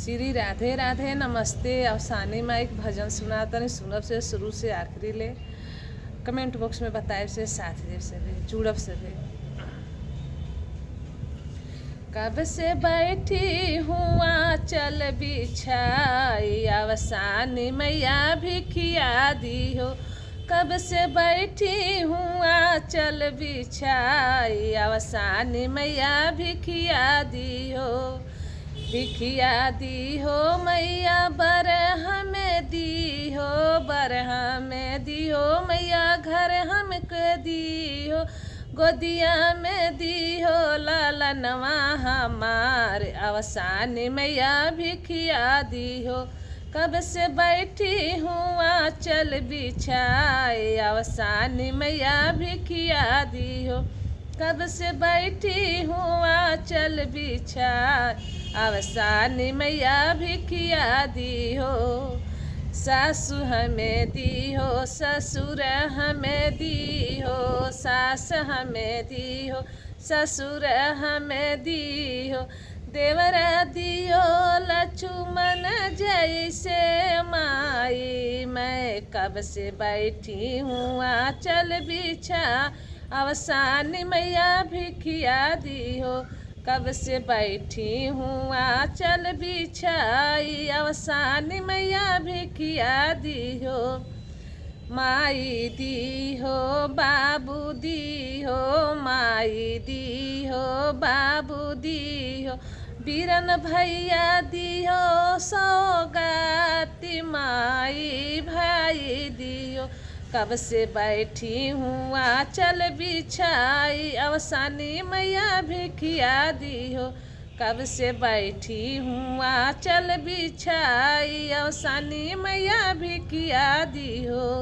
श्री राधे राधे नमस्ते। अवसानी माँ एक भजन सुना तनी सुनब से शुरू से आखिरी ले। कमेंट बॉक्स में बताए से साथ से भी जुड़ब से भी। कब से बैठी हुआ चल बिछाई अवसानी मैया भिखिया दी हो। कब से बैठी हुआ चल बिछाई अवसानी मैया भिखिया दी हो। भिखिया दी हो मैया बर हमें दी हो, बर हमें दी हो मैया घर हमके दी हो। गोदिया में दी हो लालनवा हमार अवसानी मैया भिखिया दी हो। कब से बैठी हुआ चल बिछाए अवसानी मैया भिखिया दी हो। कब से बैठी हुआ चल बिछाए अवसानी मैया भिखिया दी हो। सासु हमें दी हो, ससुर हमें दी हो, सास हमें दी हो, ससुर हमें दी हो। देवरा दियो लक्ष्मण जैसे माई, मैं कब से बैठी हूँ आंचल बिछा अवसानी मैया भिखिया दी हो। कब से बैठी हूँ आंचल बिछाई अवसानी मैया भिखिया दी हो। माई दी हो बाबू दी हो, माई दी हो बाबू दी हो, बीरन भैया दी हो सौगाती माई भाई दी हो। कब से बैठी हूँ आंचल बिछाई अवसानी मैया भिखिया दी हो। कब से बैठी हूँ आंचल बिछाई अवसानी मैया भिखिया दी हो।